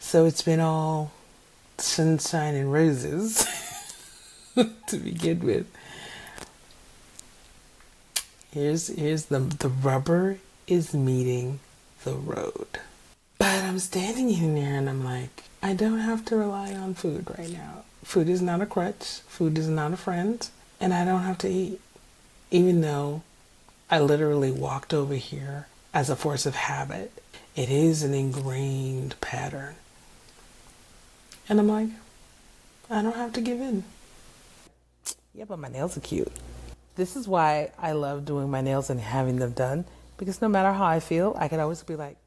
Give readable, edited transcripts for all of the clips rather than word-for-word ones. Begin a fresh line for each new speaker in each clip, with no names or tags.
So it's been all sunshine and roses to begin with. Here's the rubber is meeting the road. But I'm standing in there and I'm like, I don't have to rely on food right now. Food is not a crutch. Food is not a friend. And I don't have to eat. Even though I literally walked over here as a force of habit. It is an ingrained pattern. And I'm like, I don't have to give in. Yeah, but my nails are cute. This is why I love doing my nails and having them done. Because no matter how I feel, I can always be like,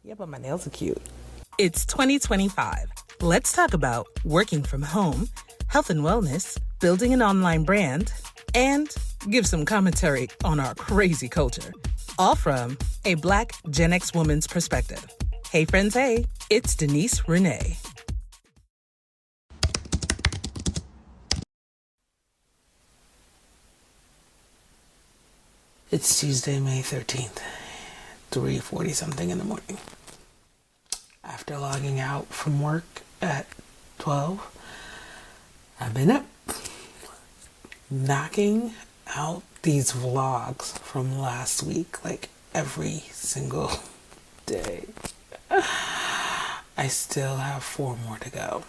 yeah, but my nails are cute.
It's 2025. Let's talk about working from home, health and wellness, building an online brand, and give some commentary on our crazy culture. All from a Black Gen X woman's perspective. Hey friends, hey, it's Denise Renee.
It's Tuesday, May 13th, 3:40 something in the morning. After logging out from work at 12, I've been up knocking out these vlogs from last week, like every single day. I still have 4 more to go.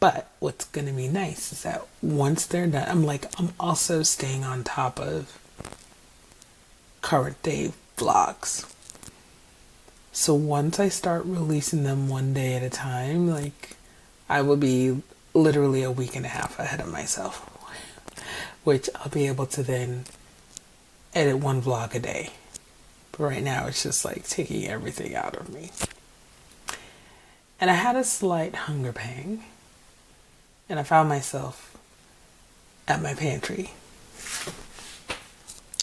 But what's going to be nice is that once they're done, I'm also staying on top of current day vlogs. So once I start releasing them one day at a time, like I will be literally a week and a half ahead of myself, which I'll be able to then edit 1 vlog a day. But right now it's just like taking everything out of me. And I had a slight hunger pang. And I found myself at my pantry.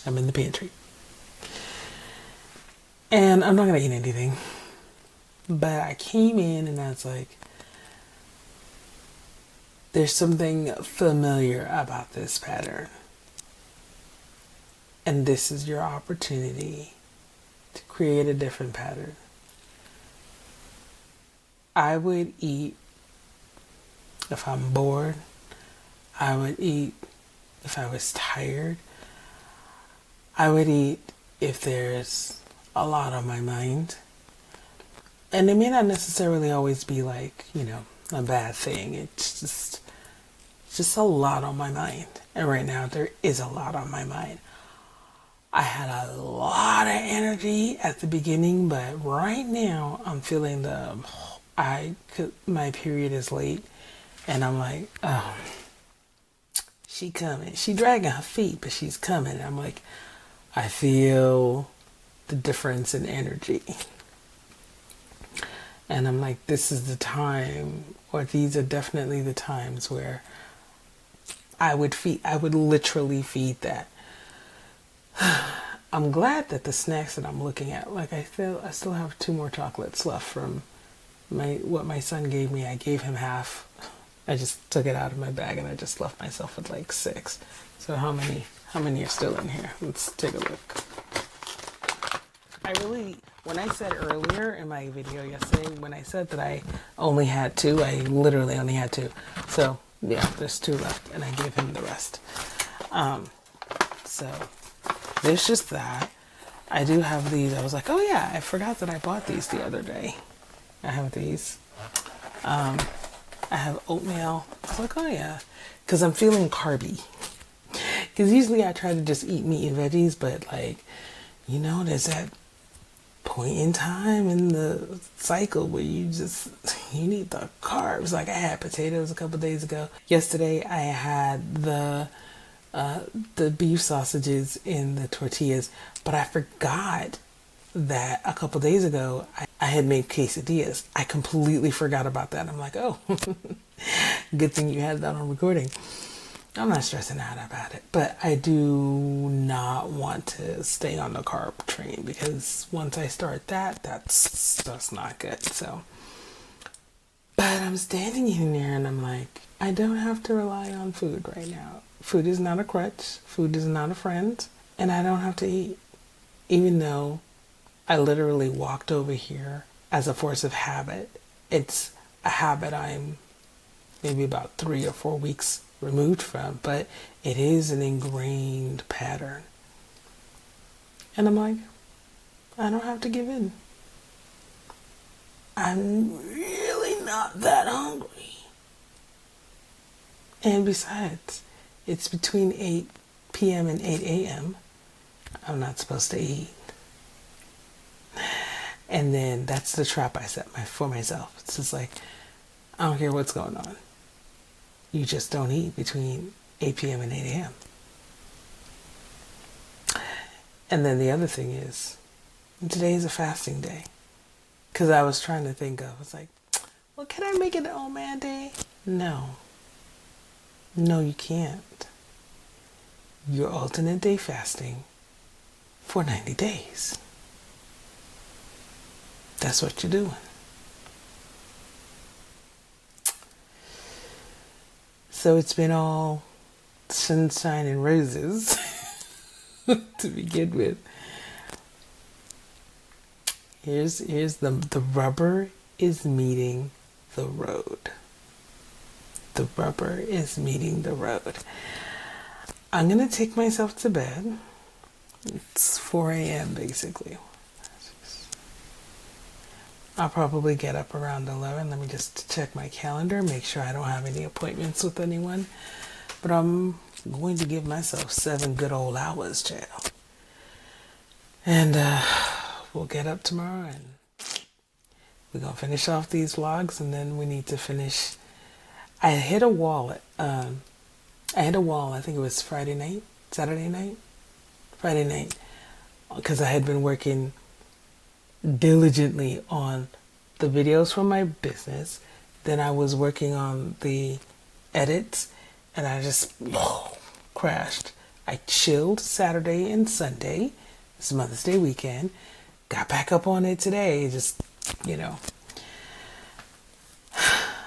I'm in the pantry. And I'm not going to eat anything. But I came in and I was like, there's something familiar about this pattern. And this is your opportunity to create a different pattern. I would eat if I'm bored. I would eat if I was tired. I would eat if there's a lot on my mind. And it may not necessarily always be like, a bad thing. It's just a lot on my mind. And right now there is a lot on my mind. I had a lot of energy at the beginning, but right now I'm feeling my period is late. And I'm like, oh, she coming. She dragging her feet, but she's coming. And I'm like, I feel the difference in energy. And I'm like, this is the time, or these are definitely the times where I would literally feed that. I'm glad that the snacks that I'm looking at, like I still have 2 more chocolates left from what my son gave me. I gave him half. I just took it out of my bag and I just left myself with like 6. So how many are still in here? Let's take a look. When I said earlier in my video yesterday, when I said that I only had 2, I literally only had 2. So yeah, there's 2 left and I gave him the rest. So there's just that. I do have these. I was like, oh yeah, I forgot that I bought these the other day. I have these. I have oatmeal. I was like, oh yeah, because I'm feeling carby. Because usually I try to just eat meat and veggies, but like, there's that point in time in the cycle where you need the carbs. Like I had potatoes a couple days ago. Yesterday I had the beef sausages in the tortillas, but I forgot that a couple days ago I had made quesadillas. I completely forgot about that. I'm like, oh, good thing you had that on recording. I'm not stressing out about it, but I do not want to stay on the carb train because once I start that's not good. So, but I'm standing in there and I'm like, I don't have to rely on food right now. Food is not a crutch. Food is not a friend, and I don't have to eat, even though I literally walked over here as a force of habit. It's a habit I'm maybe about 3 or 4 weeks removed from, but it is an ingrained pattern. And I'm like, I don't have to give in. I'm really not that hungry. And besides, it's between 8 p.m. and 8 a.m. I'm not supposed to eat. And then that's the trap I set for myself. It's just like, I don't care what's going on. You just don't eat between 8 p.m. and 8 a.m. And then the other thing is, today is a fasting day. Because I was trying to think of, it's like, well, can I make it an old man day? No. No, you can't. You're alternate day fasting for 90 days. That's what you're doing. So it's been all sunshine and roses to begin with. Here's the rubber is meeting the road. The rubber is meeting the road. I'm going to take myself to bed. It's 4 a.m. basically. I'll probably get up around 11. Let me just check my calendar, make sure I don't have any appointments with anyone. But I'm going to give myself 7 good old hours, child. And we'll get up tomorrow and we're going to finish off these vlogs, and then we need to finish. I hit a wall, I think it was Friday night, Saturday night? Friday night. Because I had been working diligently on the videos for my business. Then I was working on the edits, and I just crashed. I chilled Saturday and Sunday. It's Mother's Day weekend. Got back up on it today. Just,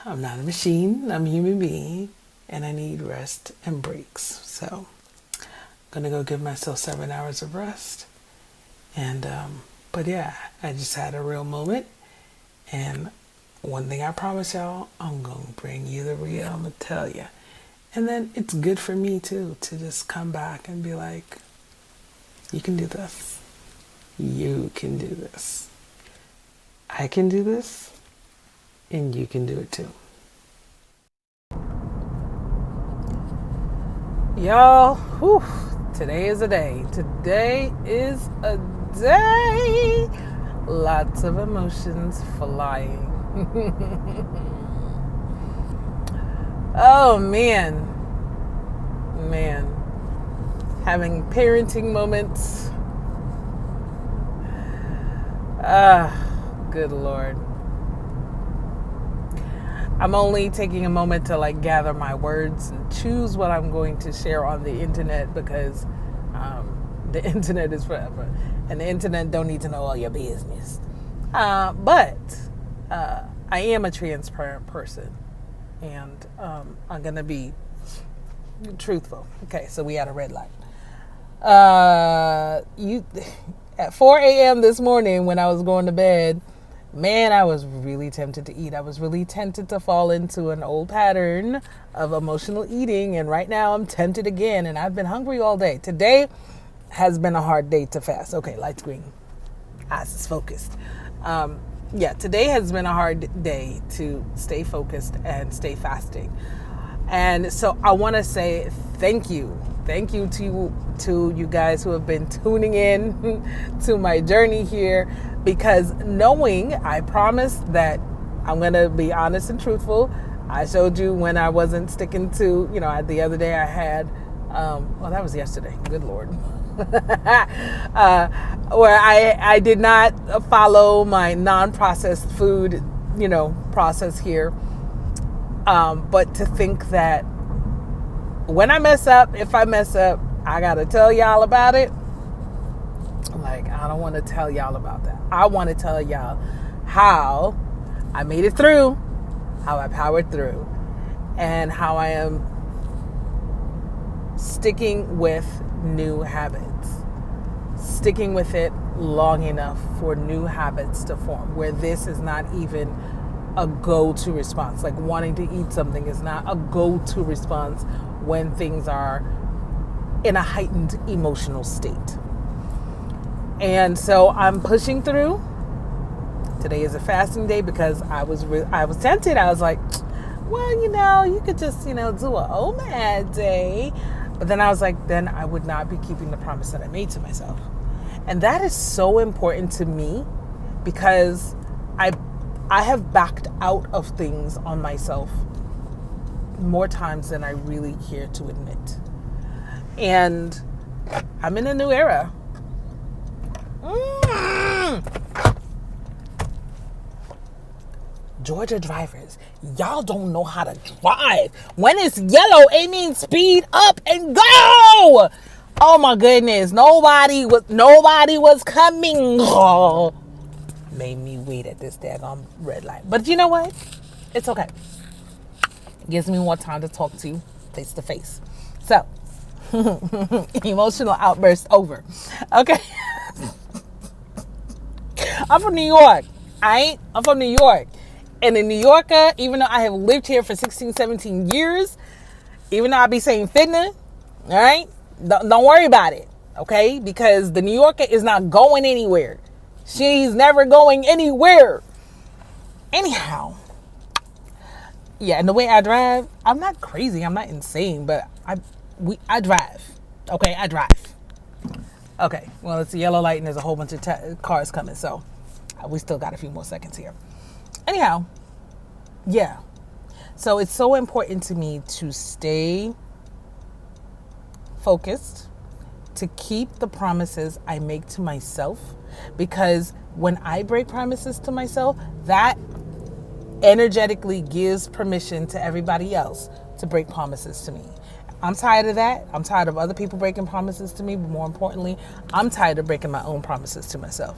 I'm not a machine. I'm a human being, and I need rest and breaks. So I'm gonna go give myself 7 hours of rest. And but yeah, I just had a real moment. And one thing I promise y'all, I'm gonna bring you the real. I'm gonna tell you. And then it's good for me too to just come back and be like, you can do this. You can do this. I can do this, and you can do it too. Y'all, whew, today is a day. Today is a day. Lots of emotions flying. Oh, man. Having parenting moments. Good Lord. I'm only taking a moment to gather my words and choose what I'm going to share on the internet, because the internet is forever, and the internet don't need to know all your business. But I am a transparent person, and I'm gonna be truthful. Okay, so we had a red light. At 4 a.m. this morning when I was going to bed, man, I was really tempted to eat. I was really tempted to fall into an old pattern of emotional eating. And right now I'm tempted again. And I've been hungry all day. Today has been a hard day to fast. Okay, light green. Eyes is focused. Today has been a hard day to stay focused and stay fasting. And so I want to say thank you. Thank you to you guys who have been tuning in to my journey here, because knowing, I promised that I'm going to be honest and truthful. I showed you when I wasn't sticking to, the other day I had, that was yesterday. Good Lord. Where I did not follow my non-processed food, process here. But to think that when I mess up, if I mess up, I got to tell y'all about it. I don't want to tell y'all about that. I want to tell y'all how I made it through, how I powered through, and how I am sticking with new habits. Sticking with it long enough for new habits to form, where this is not even a go-to response. Like wanting to eat something is not a go-to response when things are in a heightened emotional state. And so I'm pushing through. Today is a fasting day because I was tempted. I was like, well, you could just, do a OMAD day. But then I was like, then I would not be keeping the promise that I made to myself. And that is so important to me because I have backed out of things on myself more times than I really care to admit. And I'm in a new era. Georgia drivers, y'all don't know how to drive. When it's yellow, it means speed up and go. Oh my goodness, nobody was coming. Oh, made me wait at this daggone red light. But you know what? It's okay. It gives me more time to talk to you face to face. So, emotional outburst over. Okay. I'm from New York. I'm from New York. And in New Yorker, even though I have lived here for 16, 17 years, even though I be saying fitna, all right, don't worry about it, okay? Because the New Yorker is not going anywhere. She's never going anywhere. Anyhow, yeah, and the way I drive, I'm not crazy, I'm not insane, but I drive, okay? I drive. Okay, well, it's a yellow light and there's a whole bunch of cars coming, so we still got a few more seconds here. Anyhow, yeah. So it's so important to me to stay focused, to keep the promises I make to myself, because when I break promises to myself, that energetically gives permission to everybody else to break promises to me. I'm tired of that. I'm tired of other people breaking promises to me, but more importantly, I'm tired of breaking my own promises to myself.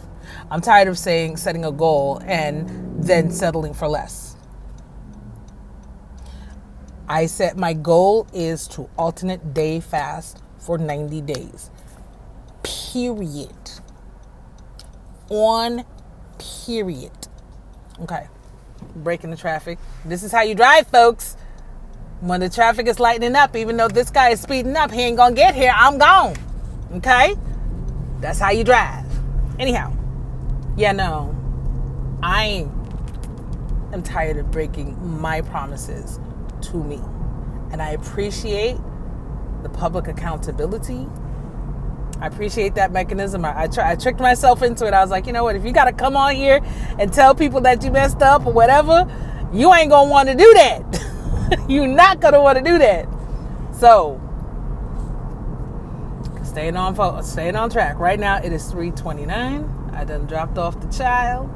I'm tired of setting a goal and then settling for less. I said my goal is to alternate day fast for 90 days. Period. On period. Okay. Breaking the traffic. This is how you drive, folks. When the traffic is lightening up, even though this guy is speeding up, he ain't gonna get here. I'm gone. Okay? That's how you drive. Anyhow. Yeah, no. I am tired of breaking my promises to me. And I appreciate the public accountability. I appreciate that mechanism. I tricked myself into it. I was like, you know what? If you got to come on here and tell people that you messed up or whatever, you ain't going to want to do that. You're not going to want to do that. So, staying on track. Right now, it is 3:29. I done dropped off the child.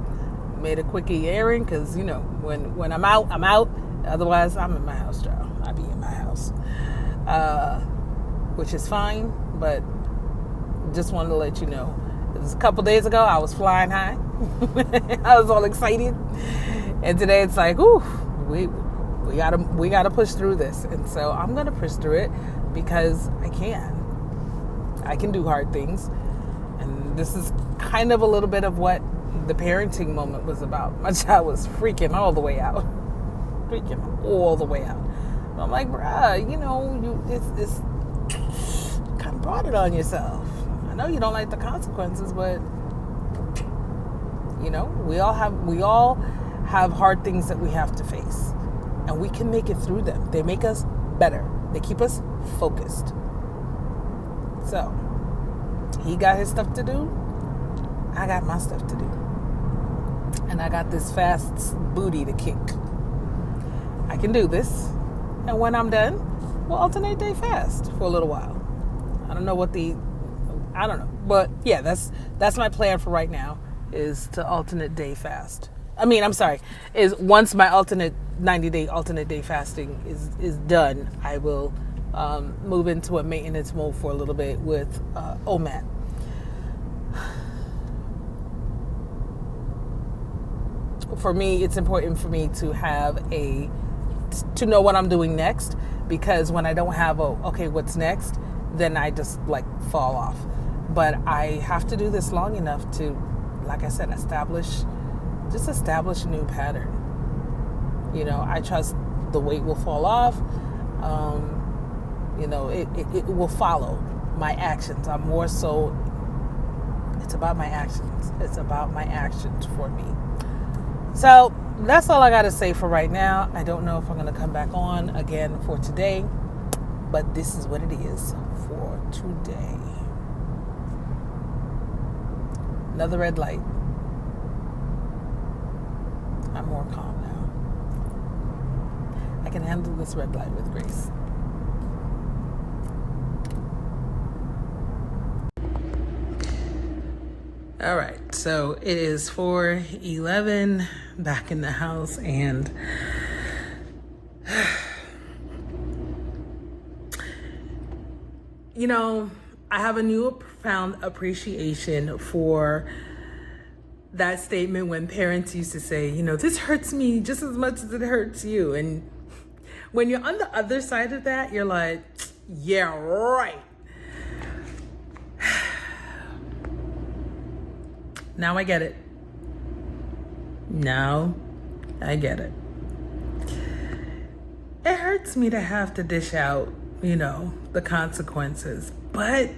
Made a quickie errand because, when I'm out, I'm out. Otherwise, I'm in my house, child. I be in my house. Which is fine, but just wanted to let you know. It was a couple days ago, I was flying high. I was all excited. And today it's like, ooh, we gotta push through this. And so I'm gonna push through it because I can do hard things. And this is kind of a little bit of what the parenting moment was about. My child was freaking all the way out. I'm like, bruh, it's kind of brought it on yourself. I know you don't like the consequences, but we all have hard things that we have to face, and we can make it through them. They make us better. They keep us focused. So he got his stuff to do. I got my stuff to do, and I got this fast booty to kick. I can do this, and when I'm done, we'll alternate day fast for a little while. I don't know, but yeah, that's my plan for right now, is to alternate day fast. Is once my 90-day alternate day fasting is done, I will move into a maintenance mode for a little bit with OMAD. For me, it's important for me to know what I'm doing next, because when I don't have what's next, then I just fall off. But I have to do this long enough to, like I said, establish a new pattern. I trust the weight will fall off. It will follow my actions. I'm more so, it's about my actions. It's about my actions for me. So that's all I got to say for right now. I don't know if I'm going to come back on again for today, but this is what it is for today. Another red light. I'm more calm now. I can handle this red light with grace. All right, so it is 4:11, back in the house, and I have a new profound appreciation for that statement when parents used to say, this hurts me just as much as it hurts you. And when you're on the other side of that, you're like, yeah, right. Now I get it. Now I get it. It hurts me to have to dish out, the consequences, but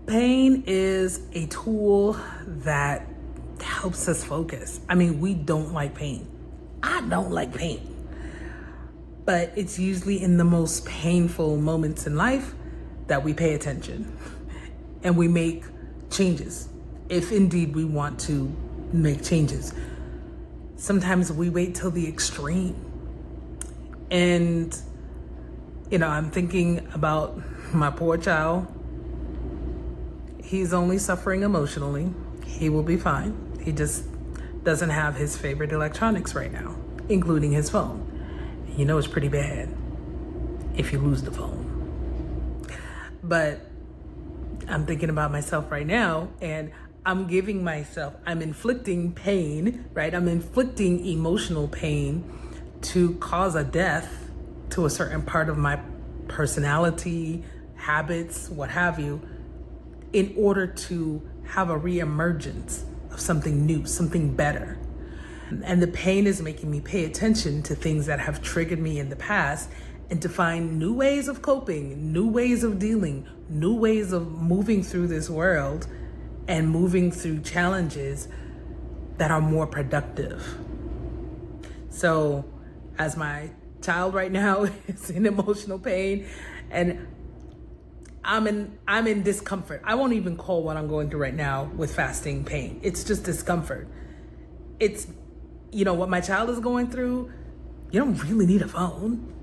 pain is a tool that helps us focus. I mean, we don't like pain. I don't like pain. But it's usually in the most painful moments in life that we pay attention and we make changes, if indeed we want to make changes. Sometimes we wait till the extreme. And, I'm thinking about my poor child. He's only suffering emotionally. He will be fine. He just doesn't have his favorite electronics right now, including his phone. It's pretty bad if you lose the phone. But I'm thinking about myself right now, and I'm inflicting pain, right? I'm inflicting emotional pain to cause a death to a certain part of my personality, habits, what have you, in order to have a reemergence of something new, something better. And the pain is making me pay attention to things that have triggered me in the past and to find new ways of coping, new ways of dealing, new ways of moving through this world and moving through challenges that are more productive. So as my child right now is in emotional pain and I'm in discomfort. I won't even call what I'm going through right now with fasting pain. It's just discomfort. It's, what my child is going through, you don't really need a phone.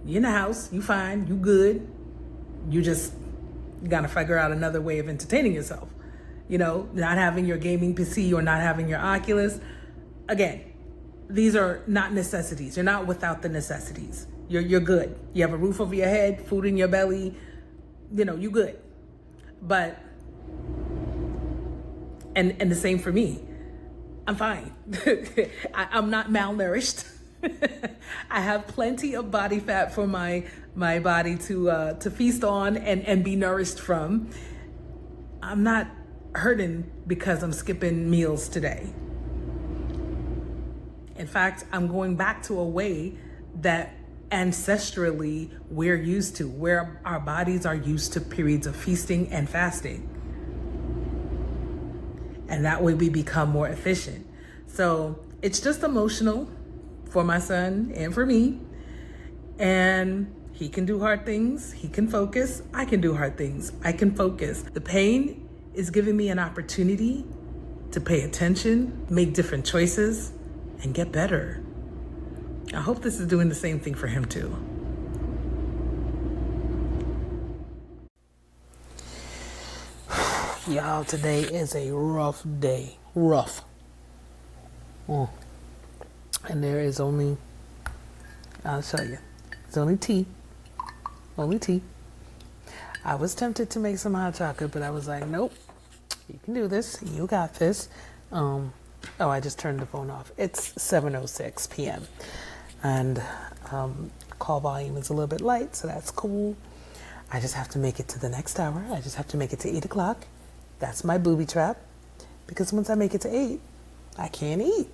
You're in the house, you fine, you good. You just gotta figure out another way of entertaining yourself. Not having your gaming PC or not having your Oculus. Again, these are not necessities. You're not without the necessities. You're good. You have a roof over your head, food in your belly, you good. But, and the same for me. I'm fine. I'm not malnourished. I have plenty of body fat for my body to feast on and be nourished from. I'm not hurting because I'm skipping meals today. In fact, I'm going back to a way that ancestrally we're used to, where our bodies are used to periods of feasting and fasting. And that way we become more efficient. So it's just emotional for my son and for me. And he can do hard things. He can focus. I can do hard things. I can focus. The pain is giving me an opportunity to pay attention, make different choices, and get better. I hope this is doing the same thing for him too. Y'all, today is a rough day. Rough. And there is only, I'll show you. It's only tea. Only tea. I was tempted to make some hot chocolate, but I was like, nope. You can do this. You got this. Oh, I just turned the phone off. It's 7:06 p.m. and call volume is a little bit light, so that's cool. I just have to make it to the next hour. I just have to make it to 8 o'clock. That's my booby trap. Because once I make it to 8, I can't eat.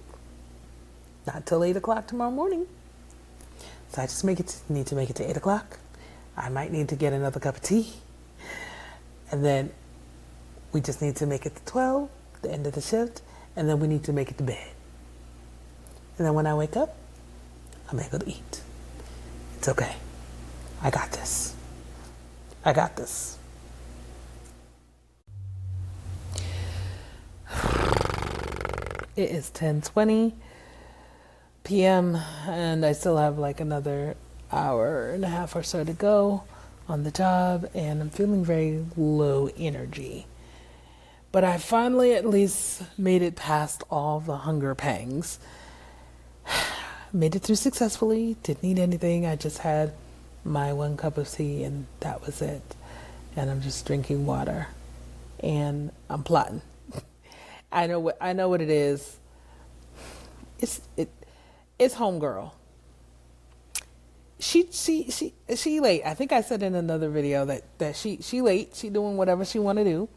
Not till 8 o'clock tomorrow morning. So I just need to make it to 8 o'clock. I might need to get another cup of tea. And then we just need to make it to 12, the end of the shift. And then we need to make it to bed. And then when I wake up, I'm able to eat. It's okay. I got this. I got this. It is 10:20 p.m. and I still have like another hour and a half or so to go on the job, and I'm feeling very low energy. But I finally at least made it past all the hunger pangs. Made it through successfully, didn't eat anything. I just had my 1 cup of tea and that was it. And I'm just drinking water and I'm plotting. I know what it is. It's homegirl. She late. I think I said in another video that she late. She doing whatever she want to do,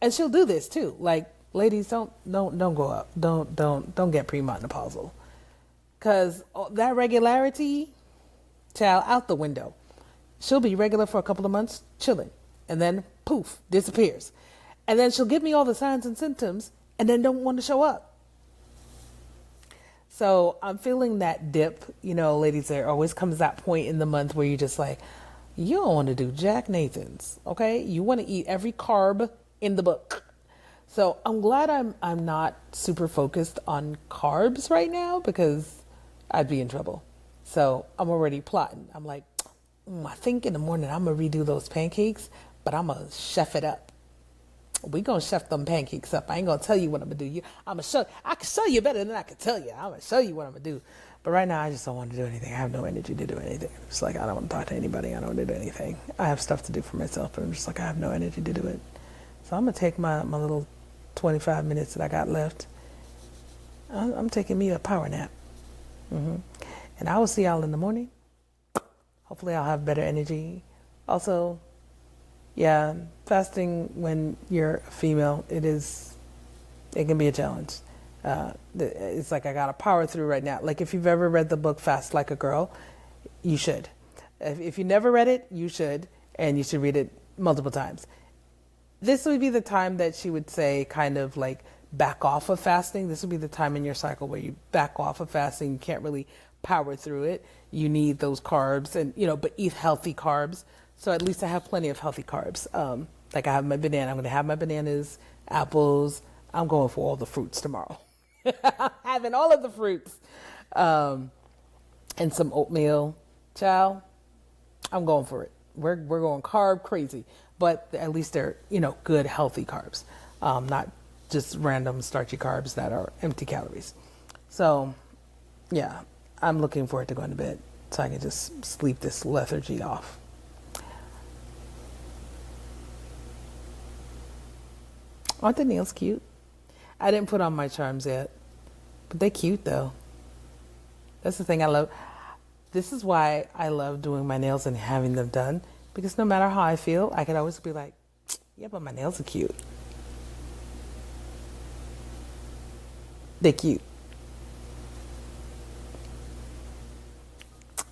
and she'll do this too. Like, ladies, don't go up. Don't get premenopausal, cause that regularity, child, out the window. She'll be regular for a couple of months, chilling, and then poof, disappears, and then she'll give me all the signs and symptoms, and then don't want to show up. So I'm feeling that dip, ladies, there always comes that point in the month where you're just like, you don't want to do Jack Nathan's, okay? You want to eat every carb in the book. So I'm glad I'm not super focused on carbs right now, because I'd be in trouble. So I'm already plotting. I'm like, I think in the morning I'm going to redo those pancakes, but I'm going to chef it up. We gonna chef them pancakes up. I ain't gonna tell you what I'm gonna do. I can show you better than I can tell you. I'm gonna show you what I'm gonna do. But right now, I just don't want to do anything. I have no energy to do anything. It's like, I don't want to talk to anybody. I don't want to do anything. I have stuff to do for myself, but I'm just like, I have no energy to do it. So I'm gonna take my little 25 minutes that I got left. I'm taking me a power nap. And I will see y'all in the morning. Hopefully, I'll have better energy. Also, yeah, fasting when you're a female, it can be a challenge. It's like I got to power through right now. Like, if you've ever read the book Fast Like a Girl, you should. If you never read it, you should, and you should read it multiple times. This would be the time that she would say kind of like back off of fasting. This would be the time in your cycle where you back off of fasting. You can't really power through it. You need those carbs and, but eat healthy carbs. So at least I have plenty of healthy carbs. Like, I have my banana. I'm going to have my bananas, apples. I'm going for all the fruits tomorrow. I'm having all of the fruits. And some oatmeal. Child, I'm going for it. We're going carb crazy. But at least they're, good, healthy carbs. Not just random starchy carbs that are empty calories. So, yeah, I'm looking forward to going to bed so I can just sleep this lethargy off. Aren't the nails cute? I didn't put on my charms yet, but they're cute though. That's the thing I love. This is why I love doing my nails and having them done, because no matter how I feel, I could always be like, yeah, but my nails are cute. They're cute.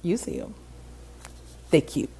You see them. They're cute.